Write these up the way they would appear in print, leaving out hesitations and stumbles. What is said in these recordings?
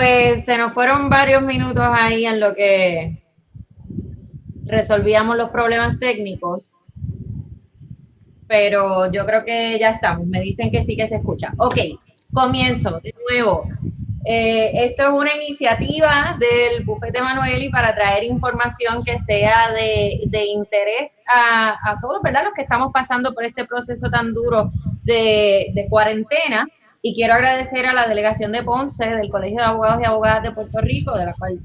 Pues se nos fueron varios minutos ahí en lo que resolvíamos los problemas técnicos, pero yo creo que ya estamos. Me dicen que sí que se escucha. Ok, comienzo de nuevo. Esto es una iniciativa del Bufete Manueli para traer información que sea de interés a todos, ¿verdad? Los que estamos pasando por este proceso tan duro de cuarentena. Y quiero agradecer a la delegación de Ponce, del Colegio de Abogados y Abogadas de Puerto Rico, de la cual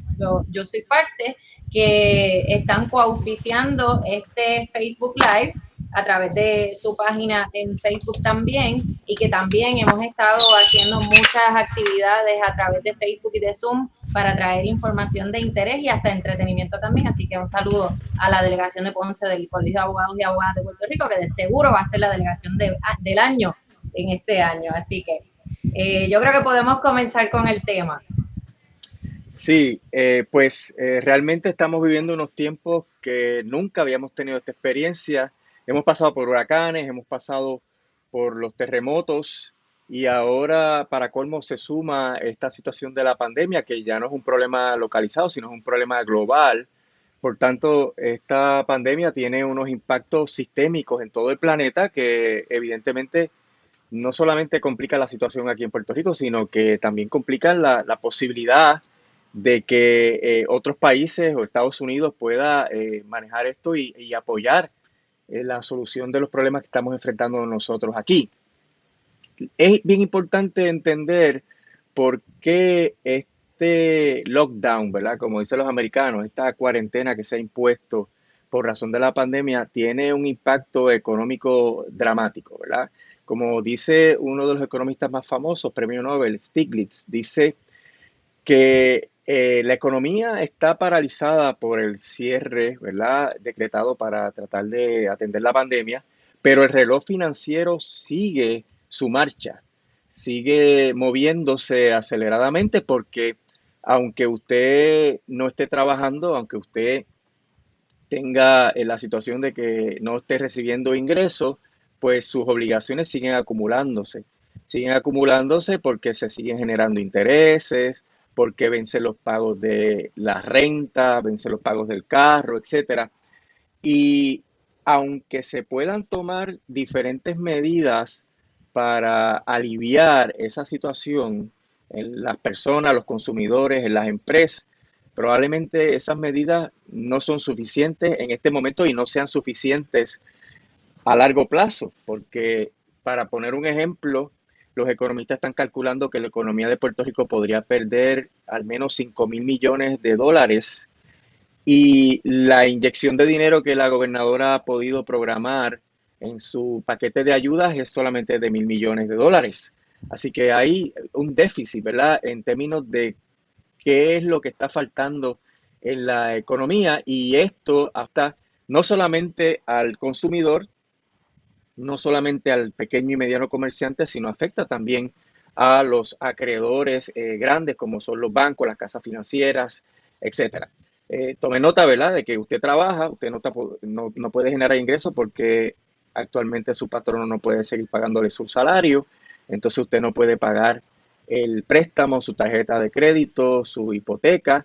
yo soy parte, que están coauspiciando este Facebook Live a través de su página en Facebook también, y que también hemos estado haciendo muchas actividades a través de Facebook y de Zoom para traer información de interés y hasta entretenimiento también. Así que un saludo a la delegación de Ponce del Colegio de Abogados y Abogadas de Puerto Rico, que de seguro va a ser la delegación del año en este año. Así que yo creo que podemos comenzar con el tema. Sí, realmente estamos viviendo unos tiempos que nunca habíamos tenido esta experiencia. Hemos pasado por huracanes, hemos pasado por los terremotos y ahora para colmo se suma esta situación de la pandemia que ya no es un problema localizado, sino es un problema global. Por tanto, esta pandemia tiene unos impactos sistémicos en todo el planeta que evidentemente no solamente complica la situación aquí en Puerto Rico, sino que también complica la posibilidad de que otros países o Estados Unidos pueda manejar esto y apoyar la solución de los problemas que estamos enfrentando nosotros aquí. Es bien importante entender por qué este lockdown, ¿verdad? Como dicen los americanos, esta cuarentena que se ha impuesto por razón de la pandemia tiene un impacto económico dramático, ¿verdad? Como dice uno de los economistas más famosos, premio Nobel, Stiglitz, dice que la economía está paralizada por el cierre, ¿verdad? Decretado para tratar de atender la pandemia, pero el reloj financiero sigue su marcha, sigue moviéndose aceleradamente porque aunque usted no esté trabajando, aunque usted tenga la situación de que no esté recibiendo ingresos, pues sus obligaciones siguen acumulándose porque se siguen generando intereses, porque vencen los pagos de la renta, vencen los pagos del carro, etcétera. Y aunque se puedan tomar diferentes medidas para aliviar esa situación en las personas, los consumidores, en las empresas, probablemente esas medidas no son suficientes en este momento y no sean suficientes a largo plazo, porque para poner un ejemplo, los economistas están calculando que la economía de Puerto Rico podría perder al menos 5.000 millones de dólares y la inyección de dinero que la gobernadora ha podido programar en su paquete de ayudas es solamente de 1.000 millones de dólares. Así que hay un déficit, ¿verdad? En términos de qué es lo que está faltando en la economía y esto hasta no solamente al consumidor, no solamente al pequeño y mediano comerciante, sino afecta también a los acreedores grandes como son los bancos, las casas financieras, etcétera. Tome nota, ¿verdad?, de que usted trabaja, usted no puede generar ingresos porque actualmente su patrono no puede seguir pagándole su salario, entonces usted no puede pagar el préstamo, su tarjeta de crédito, su hipoteca.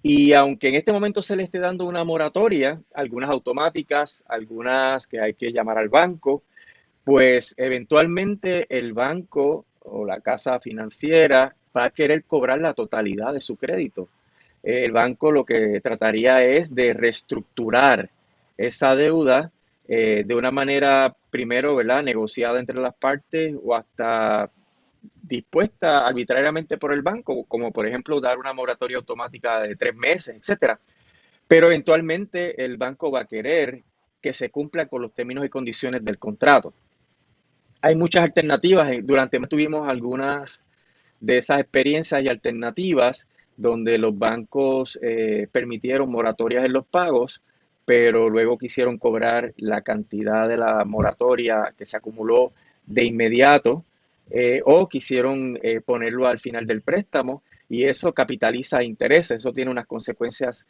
Y aunque en este momento se le esté dando una moratoria, algunas automáticas, algunas que hay que llamar al banco, pues eventualmente el banco o la casa financiera va a querer cobrar la totalidad de su crédito. El banco lo que trataría es de reestructurar esa deuda de una manera, primero, ¿verdad?, negociada entre las partes o hasta dispuesta arbitrariamente por el banco, como por ejemplo dar una moratoria automática de 3 meses, etcétera. Pero eventualmente el banco va a querer que se cumpla con los términos y condiciones del contrato. Hay muchas alternativas. Durante tuvimos algunas de esas experiencias y alternativas donde los bancos permitieron moratorias en los pagos, pero luego quisieron cobrar la cantidad de la moratoria que se acumuló de inmediato o quisieron ponerlo al final del préstamo y eso capitaliza intereses, eso tiene unas consecuencias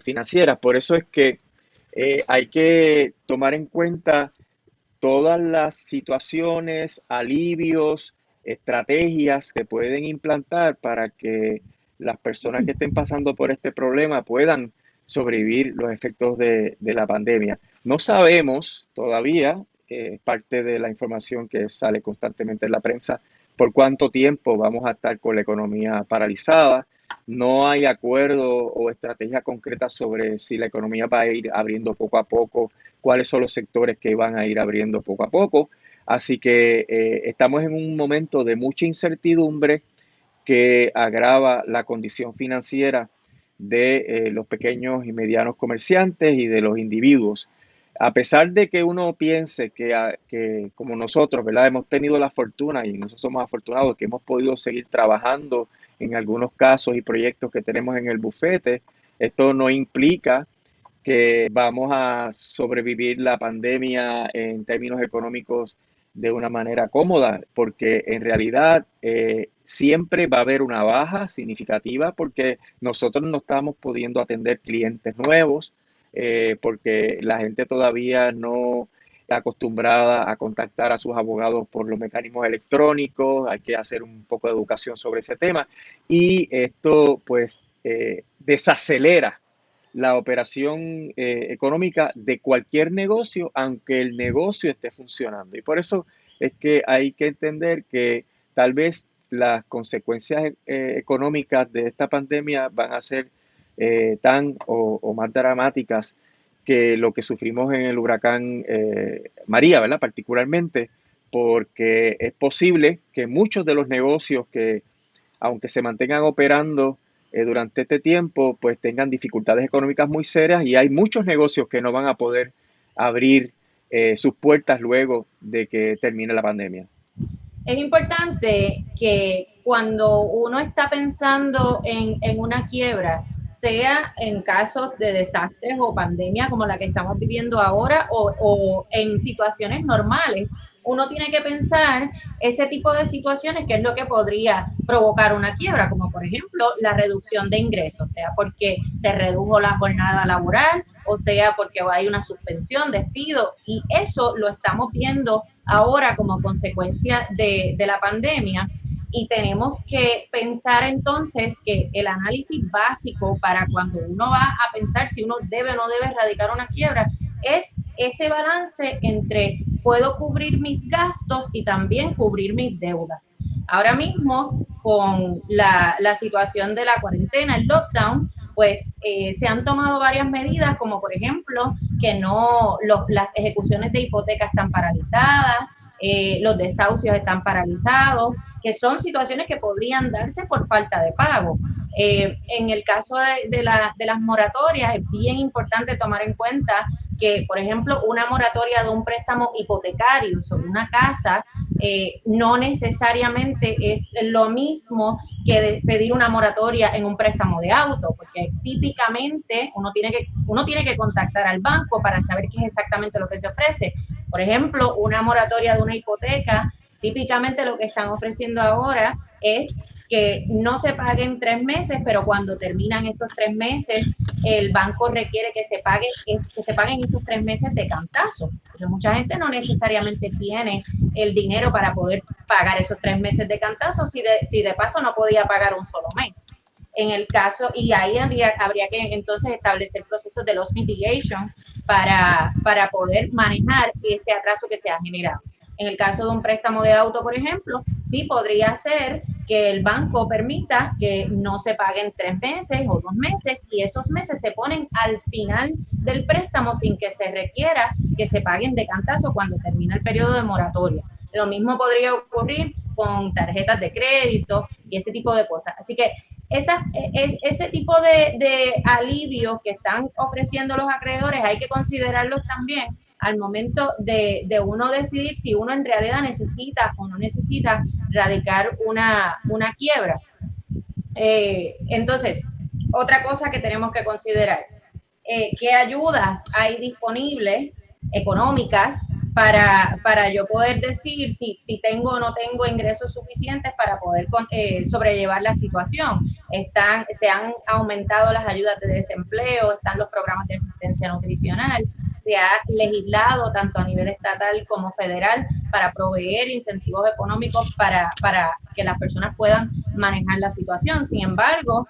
financieras. Por eso es que hay que tomar en cuenta todas las situaciones, alivios, estrategias que pueden implantar para que las personas que estén pasando por este problema puedan sobrevivir los efectos de la pandemia. No sabemos todavía, parte de la información que sale constantemente en la prensa, por cuánto tiempo vamos a estar con la economía paralizada. No hay acuerdo o estrategia concreta sobre si la economía va a ir abriendo poco a poco, cuáles son los sectores que van a ir abriendo poco a poco. Así que estamos en un momento de mucha incertidumbre que agrava la condición financiera de los pequeños y medianos comerciantes y de los individuos. A pesar de que uno piense que como nosotros, ¿verdad? Hemos tenido la fortuna y nosotros somos afortunados que hemos podido seguir trabajando en algunos casos y proyectos que tenemos en el bufete, esto no implica que vamos a sobrevivir la pandemia en términos económicos de una manera cómoda, porque en realidad siempre va a haber una baja significativa porque nosotros no estamos pudiendo atender clientes nuevos, porque la gente todavía no está acostumbrada a contactar a sus abogados por los mecanismos electrónicos, hay que hacer un poco de educación sobre ese tema y esto pues desacelera la operación económica de cualquier negocio, aunque el negocio esté funcionando. Y por eso es que hay que entender que tal vez las consecuencias económicas de esta pandemia van a ser tan o más dramáticas que lo que sufrimos en el huracán María, ¿verdad? Particularmente porque es posible que muchos de los negocios que, aunque se mantengan operando durante este tiempo, pues tengan dificultades económicas muy serias y hay muchos negocios que no van a poder abrir sus puertas luego de que termine la pandemia. Es importante que cuando uno está pensando en una quiebra, sea en casos de desastres o pandemia como la que estamos viviendo ahora o en situaciones normales, uno tiene que pensar ese tipo de situaciones que es lo que podría provocar una quiebra, como por ejemplo la reducción de ingresos, sea porque se redujo la jornada laboral o sea porque hay una suspensión, despido, y eso lo estamos viendo ahora como consecuencia de la pandemia. Y tenemos que pensar entonces que el análisis básico para cuando uno va a pensar si uno debe o no debe erradicar una quiebra es ese balance entre puedo cubrir mis gastos y también cubrir mis deudas. Ahora mismo, con la situación de la cuarentena, el lockdown, pues se han tomado varias medidas, como por ejemplo que las ejecuciones de hipoteca están paralizadas, los desahucios están paralizados, que son situaciones que podrían darse por falta de pago. En el caso de las moratorias es bien importante tomar en cuenta que, por ejemplo, una moratoria de un préstamo hipotecario sobre una casa no necesariamente es lo mismo que pedir una moratoria en un préstamo de auto, porque típicamente uno tiene que contactar al banco para saber qué es exactamente lo que se ofrece. Por ejemplo, una moratoria de una hipoteca, típicamente lo que están ofreciendo ahora es que no se paguen 3 meses, pero cuando terminan esos 3 meses, el banco requiere que se paguen esos 3 meses de cantazo. Porque mucha gente no necesariamente tiene el dinero para poder pagar esos 3 meses de cantazo si de paso no podía pagar un solo mes. En el caso, y ahí habría que entonces establecer procesos de loss mitigation para poder manejar ese atraso que se ha generado. En el caso de un préstamo de auto, por ejemplo, sí podría ser que el banco permita que no se paguen 3 meses o 2 meses y esos meses se ponen al final del préstamo sin que se requiera que se paguen de cantazo cuando termina el periodo de moratoria. Lo mismo podría ocurrir con tarjetas de crédito y ese tipo de cosas. Así que ese tipo de alivios que están ofreciendo los acreedores hay que considerarlos también al momento de uno decidir si uno en realidad necesita o no necesita radicar una quiebra. Entonces, otra cosa que tenemos que considerar, ¿qué ayudas hay disponibles económicas para yo poder decir si tengo o no tengo ingresos suficientes para poder sobrellevar la situación? Se han aumentado las ayudas de desempleo, están los programas de asistencia nutricional, se ha legislado tanto a nivel estatal como federal para proveer incentivos económicos para que las personas puedan manejar la situación. Sin embargo,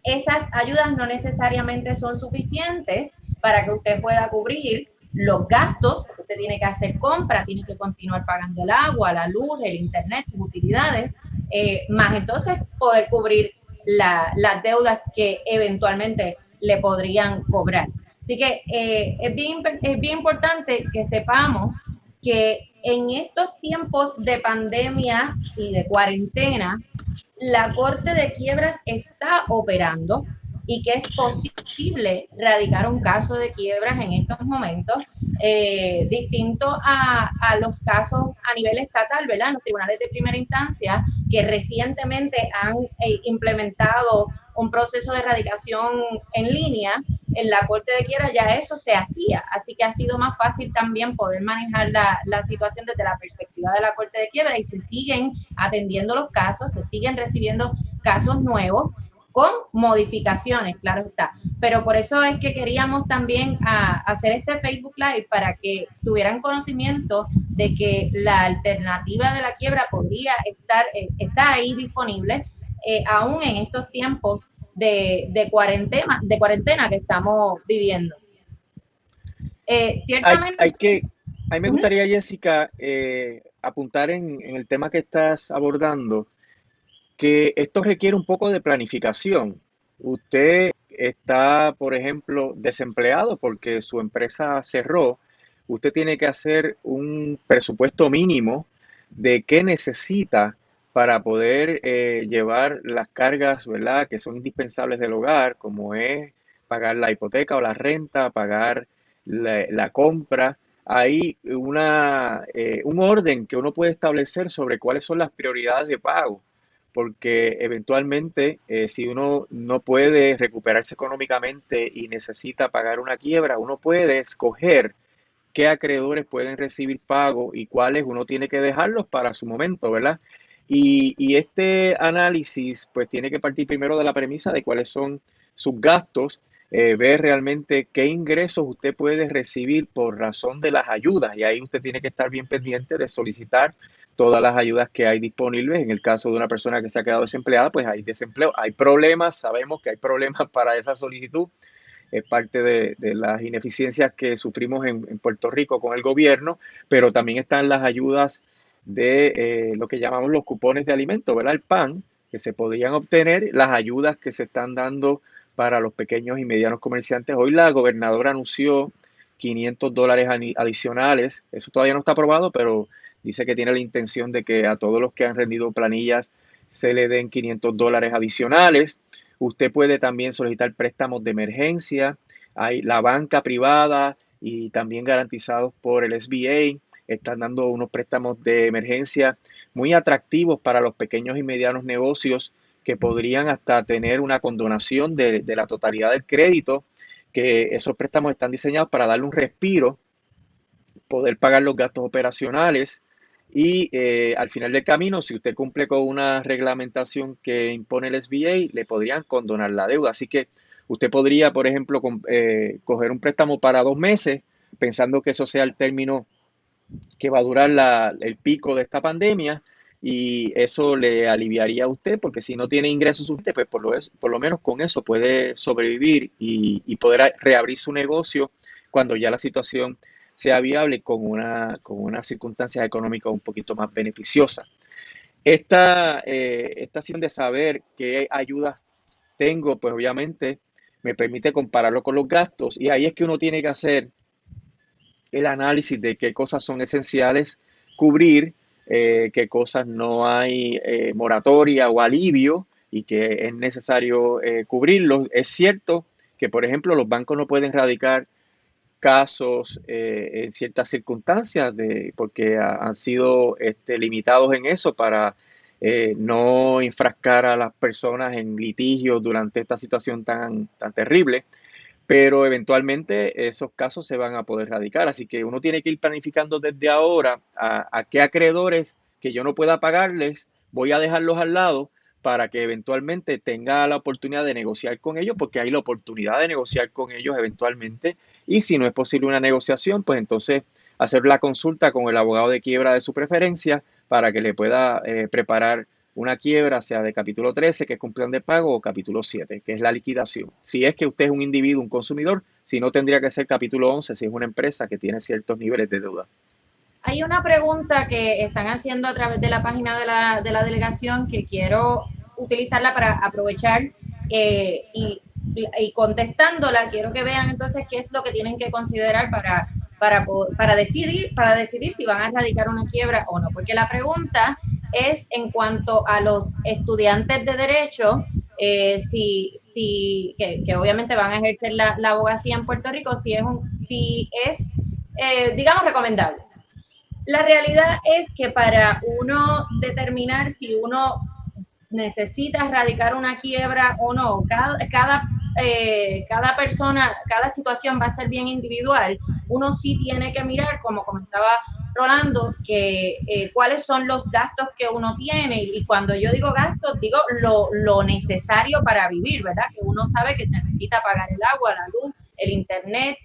esas ayudas no necesariamente son suficientes para que usted pueda cubrir los gastos, porque usted tiene que hacer compras, tiene que continuar pagando el agua, la luz, el internet, sus utilidades, más entonces poder cubrir las deudas que eventualmente le podrían cobrar. Así que es bien importante que sepamos que en estos tiempos de pandemia y de cuarentena, la Corte de Quiebras está operando y que es posible radicar un caso de quiebras en estos momentos, distinto a los casos a nivel estatal, ¿verdad? Los tribunales de primera instancia que recientemente han implementado un proceso de radicación en línea. En la Corte de Quiebra ya eso se hacía, así que ha sido más fácil también poder manejar la situación desde la perspectiva de la Corte de Quiebra y se siguen atendiendo los casos, se siguen recibiendo casos nuevos con modificaciones, claro está. Pero por eso es que queríamos también hacer este Facebook Live para que tuvieran conocimiento de que la alternativa de la quiebra podría está ahí disponible, aún en estos tiempos de cuarentena que estamos viviendo. Ciertamente. A mí me gustaría, Jessica, apuntar en el tema que estás abordando, que esto requiere un poco de planificación. Usted está, por ejemplo, desempleado porque su empresa cerró. Usted tiene que hacer un presupuesto mínimo de qué necesita para poder llevar las cargas, ¿verdad?, que son indispensables del hogar, como es pagar la hipoteca o la renta, pagar la compra. Hay un orden que uno puede establecer sobre cuáles son las prioridades de pago, porque eventualmente si uno no puede recuperarse económicamente y necesita pagar una quiebra, uno puede escoger qué acreedores pueden recibir pago y cuáles uno tiene que dejarlos para su momento, ¿verdad? Y este análisis pues tiene que partir primero de la premisa de cuáles son sus gastos, ver realmente qué ingresos usted puede recibir por razón de las ayudas, y ahí usted tiene que estar bien pendiente de solicitar todas las ayudas que hay disponibles. En el caso de una persona que se ha quedado desempleada, pues hay desempleo, hay problemas, sabemos que hay problemas para esa solicitud. Es parte de las ineficiencias que sufrimos en Puerto Rico con el gobierno, pero también están las ayudas de lo que llamamos los cupones de alimentos, ¿verdad? El PAN, que se podrían obtener, las ayudas que se están dando para los pequeños y medianos comerciantes. Hoy la gobernadora anunció $500 adicionales. Eso todavía no está aprobado, pero dice que tiene la intención de que a todos los que han rendido planillas se le den $500 adicionales. Usted puede también solicitar préstamos de emergencia. Hay la banca privada y también garantizados por el SBA. Están dando unos préstamos de emergencia muy atractivos para los pequeños y medianos negocios, que podrían hasta tener una condonación de la totalidad del crédito, que esos préstamos están diseñados para darle un respiro, poder pagar los gastos operacionales y al final del camino, si usted cumple con una reglamentación que impone el SBA, le podrían condonar la deuda. Así que usted podría, por ejemplo, coger un préstamo para 2 meses, pensando que eso sea el término que va a durar el pico de esta pandemia, y eso le aliviaría a usted, porque si no tiene ingresos suficientes, pues por lo menos con eso puede sobrevivir y poder reabrir su negocio cuando ya la situación sea viable con una circunstancia económica un poquito más beneficiosa. Esta acción de saber qué ayudas tengo, pues obviamente me permite compararlo con los gastos, y ahí es que uno tiene que hacer el análisis de qué cosas son esenciales cubrir, qué cosas no hay moratoria o alivio y que es necesario cubrirlos. Es cierto que, por ejemplo, los bancos no pueden radicar casos en ciertas circunstancias porque han sido limitados en eso para no enfrascar a las personas en litigios durante esta situación tan terrible, pero eventualmente esos casos se van a poder radicar. Así que uno tiene que ir planificando desde ahora a qué acreedores que yo no pueda pagarles, voy a dejarlos al lado para que eventualmente tenga la oportunidad de negociar con ellos, porque hay la oportunidad de negociar con ellos eventualmente. Y si no es posible una negociación, pues entonces hacer la consulta con el abogado de quiebra de su preferencia para que le pueda preparar una quiebra, sea de capítulo 13, que es un plan de pago, o capítulo 7, que es la liquidación. Si es que usted es un individuo, un consumidor, si no tendría que ser capítulo 11, si es una empresa que tiene ciertos niveles de deuda. Hay una pregunta que están haciendo a través de la página de la delegación que quiero utilizarla para aprovechar y contestándola, quiero que vean entonces qué es lo que tienen que considerar para decidir si van a erradicar una quiebra o no. Porque la pregunta es en cuanto a los estudiantes de derecho, que obviamente van a ejercer la abogacía en Puerto Rico, si es digamos, recomendable. La realidad es que para uno determinar si uno necesita erradicar una quiebra o no, cada persona, cada situación va a ser bien individual. Uno sí tiene que mirar, como comentaba Rolando, que cuáles son los gastos que uno tiene. Y cuando yo digo gastos, digo lo necesario para vivir, ¿verdad? Que uno sabe que necesita pagar el agua, la luz, el internet,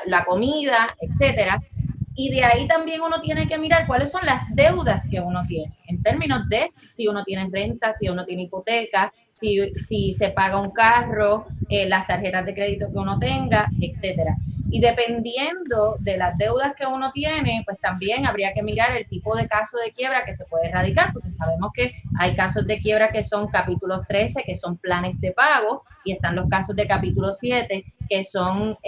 la comida, etcétera. Y de ahí también uno tiene que mirar cuáles son las deudas que uno tiene, en términos de si uno tiene renta, si uno tiene hipoteca, si se paga un carro, las tarjetas de crédito que uno tenga, etcétera. Y dependiendo de las deudas que uno tiene, pues también habría que mirar el tipo de caso de quiebra que se puede erradicar, porque sabemos que hay casos de quiebra que son capítulos 13, que son planes de pago, y están los casos de capítulo 7, que son lo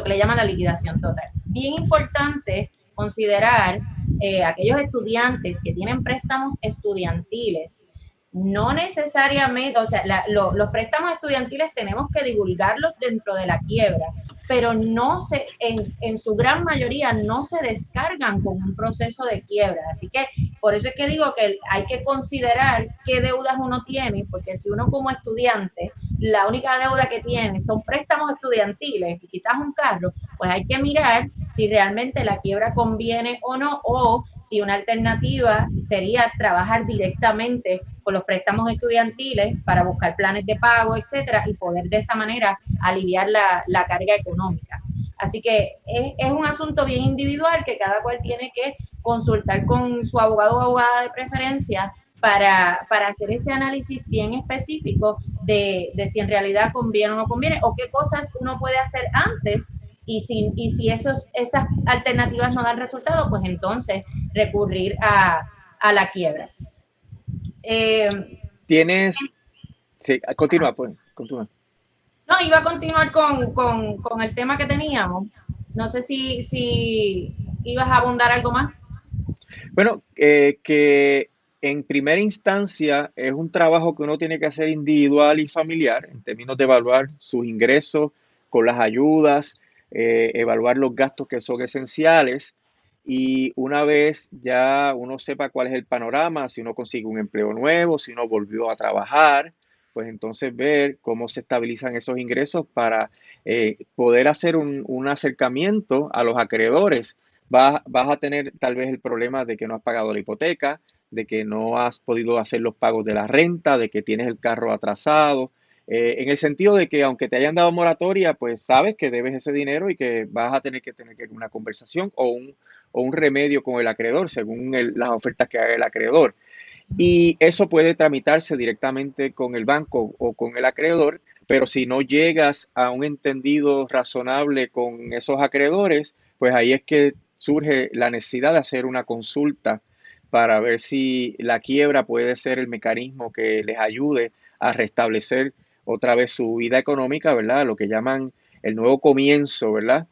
que le llaman la liquidación total. Bien importante considerar aquellos estudiantes que tienen préstamos estudiantiles. No necesariamente, o sea, los préstamos estudiantiles tenemos que divulgarlos dentro de la quiebra, pero en su gran mayoría no se descargan con un proceso de quiebra. Así que por eso es que digo que hay que considerar qué deudas uno tiene, porque si uno como estudiante, la única deuda que tiene son préstamos estudiantiles y quizás un carro, pues hay que mirar si realmente la quiebra conviene o no, o si una alternativa sería trabajar directamente con los préstamos estudiantiles para buscar planes de pago, etcétera, y poder de esa manera aliviar la carga económica. Así que es un asunto bien individual que cada cual tiene que consultar con su abogado o abogada de preferencia para hacer ese análisis bien específico de si en realidad conviene o no conviene, o qué cosas uno puede hacer antes, y si esas alternativas no dan resultado, pues entonces recurrir a la quiebra. Eh, Tienes, sí, continúa, pues, continúa. no, iba a continuar con el tema que teníamos. No sé si ibas a abundar algo más. Bueno, que en primera instancia es un trabajo que uno tiene que hacer individual y familiar en términos de evaluar sus ingresos con las ayudas, evaluar los gastos que son esenciales y una vez ya uno sepa cuál es el panorama, si uno consigue un empleo nuevo, si uno volvió a trabajar, pues entonces ver cómo se estabilizan esos ingresos para poder hacer un acercamiento a los acreedores. Vas a tener tal vez el problema de que no has pagado la hipoteca, de que no has podido hacer los pagos de la renta, de que tienes el carro atrasado, en el sentido de que aunque te hayan dado moratoria, pues sabes que debes ese dinero y que vas a tener que una conversación o un remedio con el acreedor según las ofertas que haga el acreedor. Y eso puede tramitarse directamente con el banco o con el acreedor, pero si no llegas a un entendido razonable con esos acreedores, pues ahí es que surge la necesidad de hacer una consulta para ver si la quiebra puede ser el mecanismo que les ayude a restablecer otra vez su vida económica, ¿verdad? Lo que llaman el nuevo comienzo, ¿verdad?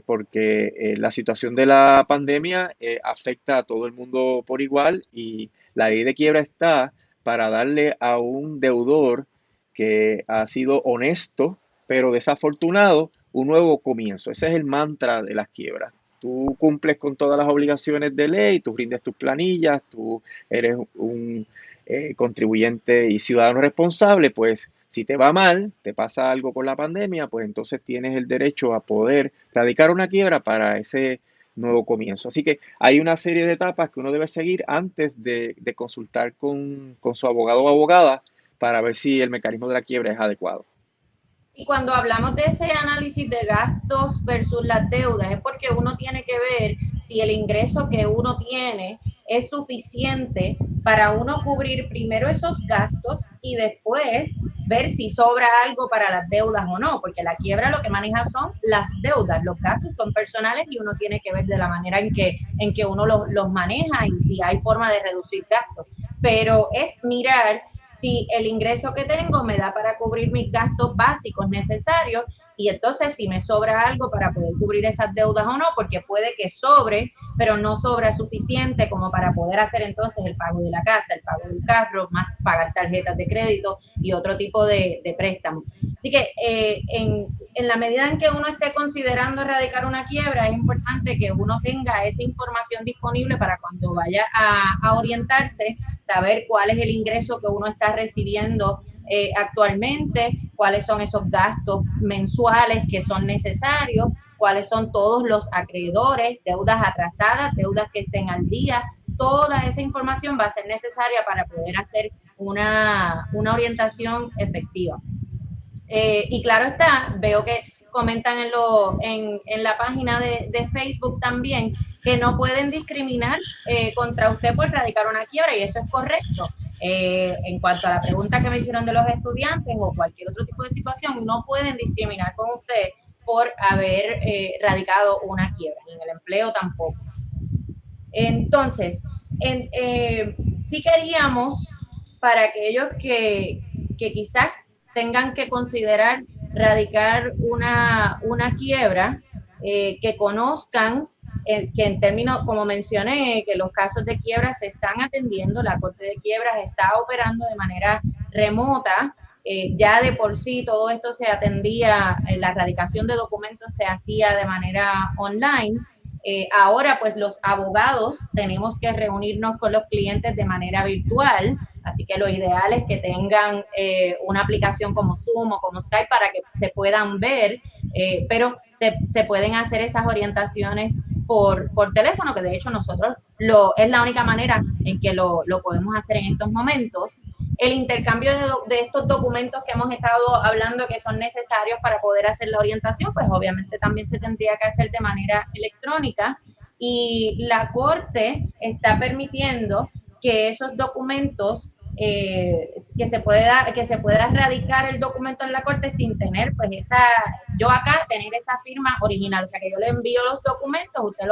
Porque la situación de la pandemia afecta a todo el mundo por igual y la ley de quiebra está para darle a un deudor que ha sido honesto, pero desafortunado, un nuevo comienzo. Ese es el mantra de las quiebras. Tú cumples con todas las obligaciones de ley, tú rindes tus planillas, tú eres un contribuyente y ciudadano responsable, pues si te va mal, te pasa algo con la pandemia, pues entonces tienes el derecho a poder radicar una quiebra para ese nuevo comienzo. Así que hay una serie de etapas que uno debe seguir antes de consultar con su abogado o abogada para ver si el mecanismo de la quiebra es adecuado. Y cuando hablamos de ese análisis de gastos versus las deudas, es porque uno tiene que ver si el ingreso que uno tiene es suficiente para uno cubrir primero esos gastos y después ver si sobra algo para las deudas o no, porque la quiebra lo que maneja son las deudas, los gastos son personales y uno tiene que ver de la manera en que uno los maneja y si hay forma de reducir gastos, pero es mirar si el ingreso que tengo me da para cubrir mis gastos básicos necesarios y entonces si me sobra algo para poder cubrir esas deudas o no, porque puede que sobre, pero no sobra suficiente como para poder hacer entonces el pago de la casa, el pago del carro, más pagar tarjetas de crédito y otro tipo de préstamos. Así que en la medida en que uno esté considerando erradicar una quiebra, es importante que uno tenga esa información disponible para cuando vaya a orientarse, saber cuál es el ingreso que uno está recibiendo actualmente, cuáles son esos gastos mensuales que son necesarios, cuáles son todos los acreedores, deudas atrasadas, deudas que estén al día. Toda esa información va a ser necesaria para poder hacer una orientación efectiva. Y claro está, veo que comentan en la página de Facebook también que no pueden discriminar contra usted por radicar una quiebra y eso es correcto. En cuanto a la pregunta que me hicieron de los estudiantes o cualquier otro tipo de situación, no pueden discriminar con usted por haber radicado una quiebra, ni en el empleo tampoco. Entonces, sí queríamos, para aquellos que quizás tengan que considerar radicar una quiebra, que conozcan que en términos, como mencioné, que los casos de quiebra se están atendiendo, la Corte de Quiebras está operando de manera remota, ya de por sí todo esto se atendía, la radicación de documentos se hacía de manera online. Ahora, pues los abogados tenemos que reunirnos con los clientes de manera virtual, así que lo ideal es que tengan una aplicación como Zoom o como Skype para que se puedan ver, pero se pueden hacer esas orientaciones por teléfono, que de hecho nosotros es la única manera en que lo podemos hacer en estos momentos. El intercambio de estos documentos que hemos estado hablando que son necesarios para poder hacer la orientación, pues obviamente también se tendría que hacer de manera electrónica y la Corte está permitiendo que esos documentos que se pueda radicar el documento en la Corte sin tener pues yo acá tener esa firma original, o sea que yo le envío los documentos, usted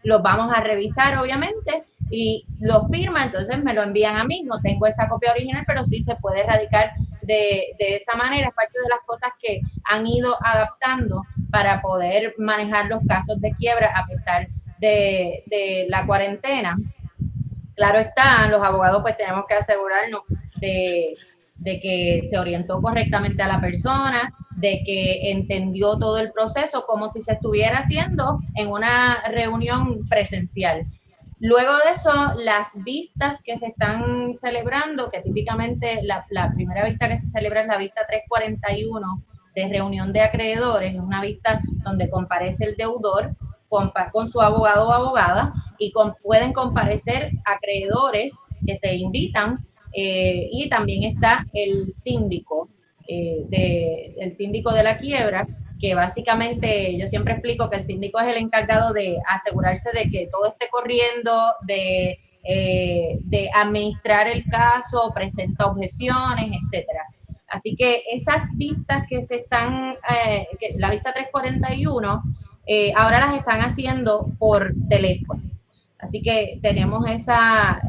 los vamos a revisar obviamente y los firma, entonces me lo envían a mí, no tengo esa copia original, pero sí se puede radicar de esa manera, es parte de las cosas que han ido adaptando para poder manejar los casos de quiebra a pesar de la cuarentena. Claro está, los abogados pues tenemos que asegurarnos de que se orientó correctamente a la persona, de que entendió todo el proceso como si se estuviera haciendo en una reunión presencial. Luego de eso, las vistas que se están celebrando, que típicamente la primera vista que se celebra es la vista 341 de reunión de acreedores, es una vista donde comparece el deudor con su abogado o abogada y pueden comparecer acreedores que se invitan y también está el síndico, el síndico de la quiebra, que básicamente yo siempre explico que el síndico es el encargado de asegurarse de que todo esté corriendo, de administrar el caso, presenta objeciones, etcétera. Así que esas vistas que se están, la vista 341, ahora las están haciendo por teléfono. Así que tenemos esa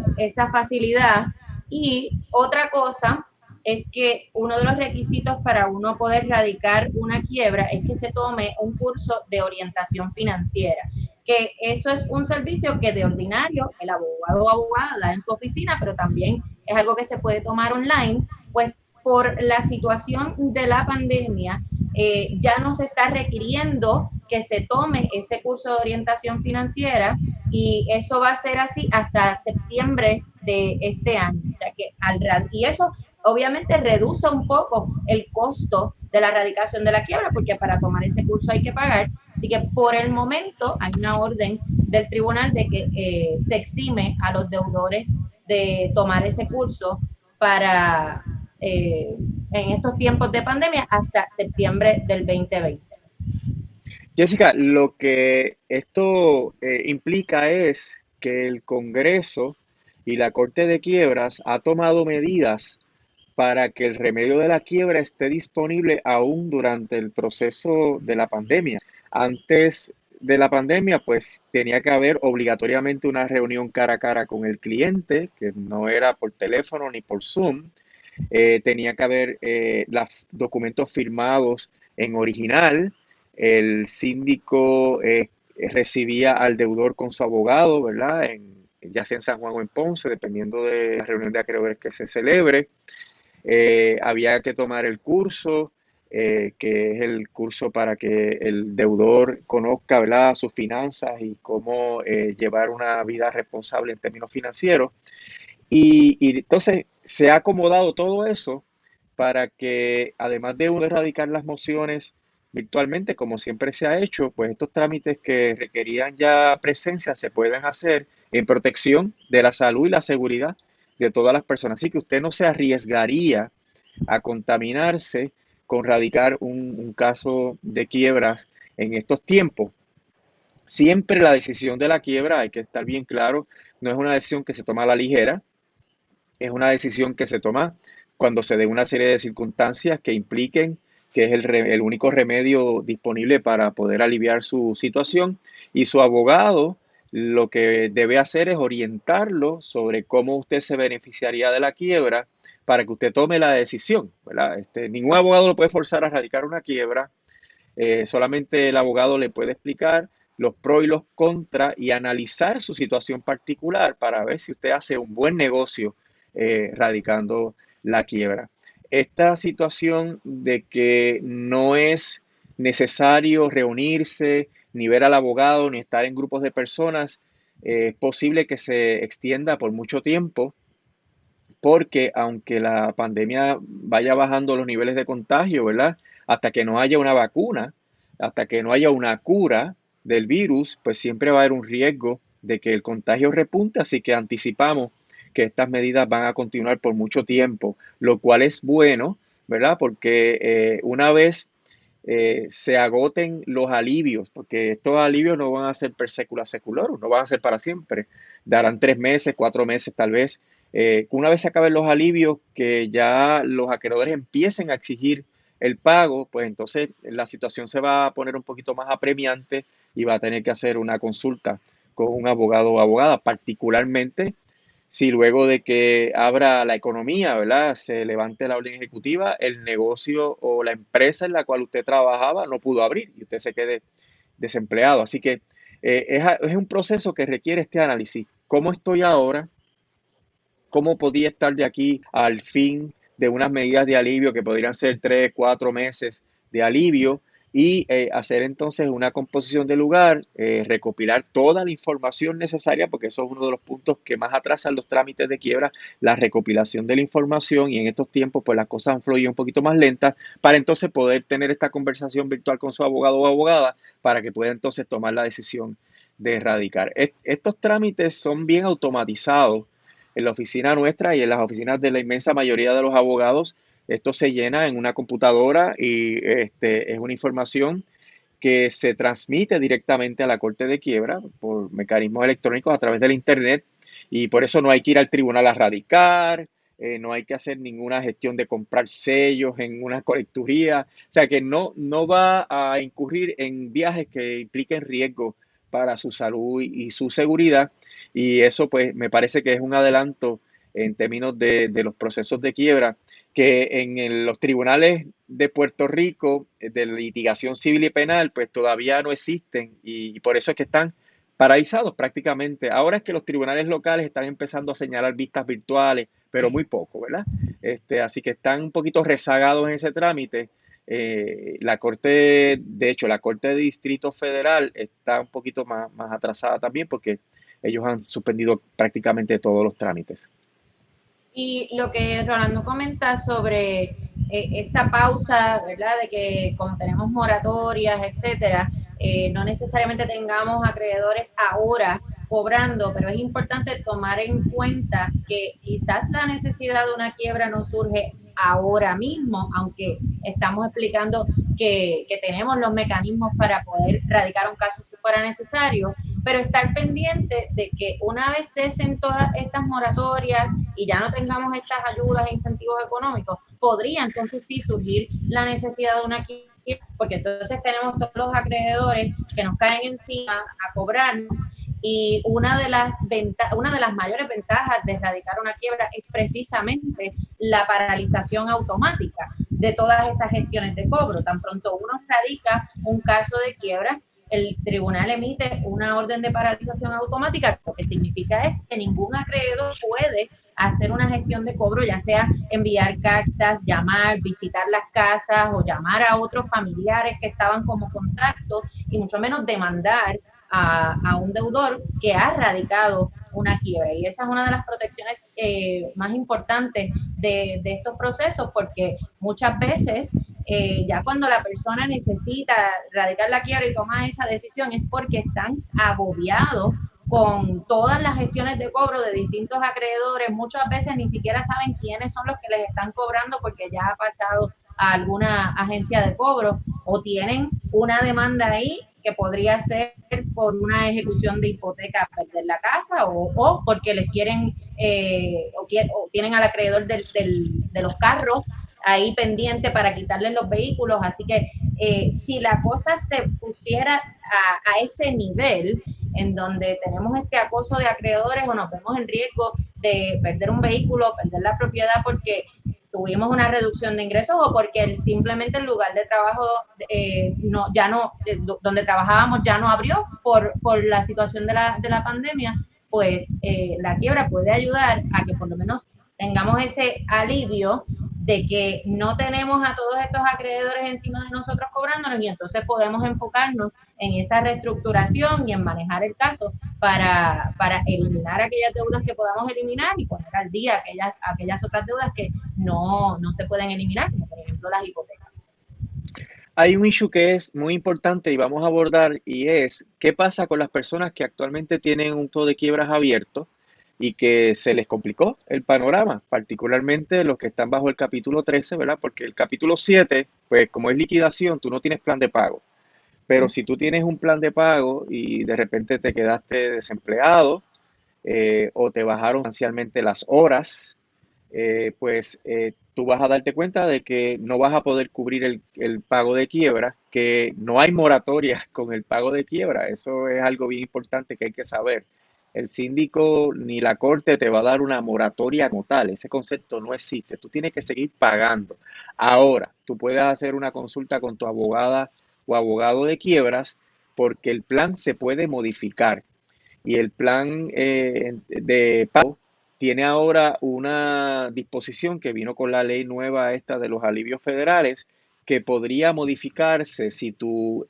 facilidad. Y otra cosa es que uno de los requisitos para uno poder radicar una quiebra es que se tome un curso de orientación financiera, que eso es un servicio que de ordinario el abogado o abogada da en su oficina, pero también es algo que se puede tomar online, pues por la situación de la pandemia ya no se está requiriendo que se tome ese curso de orientación financiera y eso va a ser así hasta septiembre de este año. O sea que y eso obviamente reduce un poco el costo de la erradicación de la quiebra, porque para tomar ese curso hay que pagar. Así que por el momento hay una orden del tribunal de que se exime a los deudores de tomar ese curso para en estos tiempos de pandemia hasta septiembre del 2020. Jessica, lo que esto implica es que el Congreso y la Corte de Quiebras ha tomado medidas para que el remedio de la quiebra esté disponible aún durante el proceso de la pandemia. Antes de la pandemia, pues tenía que haber obligatoriamente una reunión cara a cara con el cliente, que no era por teléfono ni por Zoom. Tenía que haber los documentos firmados en original. El síndico recibía al deudor con su abogado, ¿verdad? Ya sea en San Juan o en Ponce, dependiendo de la reunión de acreedores que se celebre. Había que tomar el curso, que es el curso para que el deudor conozca, ¿verdad?, sus finanzas y cómo llevar una vida responsable en términos financieros. Y entonces se ha acomodado todo eso para que, además de uno erradicar las mociones virtualmente, como siempre se ha hecho, pues estos trámites que requerían ya presencia se pueden hacer en protección de la salud y la seguridad de todas las personas. Así que usted no se arriesgaría a contaminarse con radicar un caso de quiebras en estos tiempos. Siempre la decisión de la quiebra, hay que estar bien claro, no es una decisión que se toma a la ligera, es una decisión que se toma cuando se dé una serie de circunstancias que impliquen que es el único remedio disponible para poder aliviar su situación, y su abogado lo que debe hacer es orientarlo sobre cómo usted se beneficiaría de la quiebra para que usted tome la decisión, ¿verdad? Ningún abogado lo puede forzar a radicar una quiebra, solamente el abogado le puede explicar los pros y los contras y analizar su situación particular para ver si usted hace un buen negocio radicando la quiebra. Esta situación de que no es necesario reunirse, ni ver al abogado, ni estar en grupos de personas, es posible que se extienda por mucho tiempo, porque aunque la pandemia vaya bajando los niveles de contagio, ¿verdad? Hasta que no haya una vacuna, hasta que no haya una cura del virus, pues siempre va a haber un riesgo de que el contagio repunte, así que anticipamos que estas medidas van a continuar por mucho tiempo, lo cual es bueno, ¿verdad? Porque una vez se agoten los alivios, porque estos alivios no van a ser per secula seculorum, no van a ser para siempre, darán 3 meses, 4 meses tal vez. Una vez se acaben los alivios, que ya los acreedores empiecen a exigir el pago, pues entonces la situación se va a poner un poquito más apremiante y va a tener que hacer una consulta con un abogado o abogada, particularmente si luego de que abra la economía, ¿verdad?, se levante la orden ejecutiva, el negocio o la empresa en la cual usted trabajaba no pudo abrir y usted se quede desempleado. Así que es un proceso que requiere este análisis. ¿Cómo estoy ahora? ¿Cómo podía estar de aquí al fin de unas medidas de alivio que podrían ser 3, 4 meses de alivio? Y hacer entonces una composición de lugar, recopilar toda la información necesaria, porque eso es uno de los puntos que más atrasan los trámites de quiebra, la recopilación de la información, y en estos tiempos pues las cosas han fluido un poquito más lentas, para entonces poder tener esta conversación virtual con su abogado o abogada, para que pueda entonces tomar la decisión de erradicar. Estos trámites son bien automatizados en la oficina nuestra y en las oficinas de la inmensa mayoría de los abogados. Esto se llena en una computadora y es una información que se transmite directamente a la Corte de Quiebra por mecanismos electrónicos a través del Internet, y por eso no hay que ir al tribunal a radicar, no hay que hacer ninguna gestión de comprar sellos en una colecturía, o sea que no va a incurrir en viajes que impliquen riesgo para su salud y su seguridad, y eso pues me parece que es un adelanto en términos de los procesos de quiebra, que los tribunales de Puerto Rico de litigación civil y penal pues todavía no existen, y por eso es que están paralizados prácticamente. Ahora es que los tribunales locales están empezando a señalar vistas virtuales, pero muy poco, ¿verdad? Así que están un poquito rezagados en ese trámite. La Corte, de hecho, la Corte de Distrito Federal está un poquito más atrasada también, porque ellos han suspendido prácticamente todos los trámites. Y lo que Rolando comenta sobre esta pausa, ¿verdad? De que como tenemos moratorias, etcétera, no necesariamente tengamos acreedores ahora cobrando, pero es importante tomar en cuenta que quizás la necesidad de una quiebra no surge ahora mismo, aunque estamos explicando que tenemos los mecanismos para poder radicar un caso si fuera necesario, pero estar pendiente de que una vez cesen todas estas moratorias y ya no tengamos estas ayudas e incentivos económicos, podría entonces sí surgir la necesidad de una quiebra, porque entonces tenemos todos los acreedores que nos caen encima a cobrarnos, y una de las mayores ventajas de erradicar una quiebra es precisamente la paralización automática de todas esas gestiones de cobro. Tan pronto uno radica un caso de quiebra, el tribunal emite una orden de paralización automática. Lo que significa es que ningún acreedor puede hacer una gestión de cobro, ya sea enviar cartas, llamar, visitar las casas o llamar a otros familiares que estaban como contacto, y mucho menos demandar a un deudor que ha radicado una quiebra. Y esa es una de las protecciones más importantes de estos procesos, porque muchas veces ya cuando la persona necesita radicar la quiebra y toma esa decisión es porque están agobiados con todas las gestiones de cobro de distintos acreedores. Muchas veces ni siquiera saben quiénes son los que les están cobrando porque ya ha pasado a alguna agencia de cobro, o tienen una demanda ahí que podría ser por una ejecución de hipoteca, perder la casa, o porque les quieren, o tienen al acreedor de los carros ahí pendiente para quitarles los vehículos. Así que si la cosa se pusiera a ese nivel, en donde tenemos este acoso de acreedores, o nos vemos en riesgo de perder un vehículo, perder la propiedad porque tuvimos una reducción de ingresos, o porque simplemente el lugar de trabajo donde trabajábamos ya no abrió por la situación de la pandemia, pues la quiebra puede ayudar a que por lo menos tengamos ese alivio de que no tenemos a todos estos acreedores encima de nosotros cobrándonos, y entonces podemos enfocarnos en esa reestructuración y en manejar el caso para eliminar aquellas deudas que podamos eliminar y poner al día aquellas otras deudas que no se pueden eliminar, como por ejemplo las hipotecas. Hay un issue que es muy importante y vamos a abordar y es qué pasa con las personas que actualmente tienen un fondo de quiebras abierto y que se les complicó el panorama, particularmente los que están bajo el capítulo 13, ¿verdad? Porque el capítulo 7, pues como es liquidación, tú no tienes plan de pago. Pero si tú tienes un plan de pago y de repente te quedaste desempleado o te bajaron sustancialmente las horas, tú vas a darte cuenta de que no vas a poder cubrir el pago de quiebra, que no hay moratoria con el pago de quiebra. Eso es algo bien importante que hay que saber. El síndico ni la corte te va a dar una moratoria como tal. Ese concepto no existe. Tú tienes que seguir pagando. Ahora, tú puedes hacer una consulta con tu abogada o abogado de quiebras porque el plan se puede modificar y el plan de pago tiene ahora una disposición que vino con la ley nueva esta de los alivios federales que podría modificarse si tu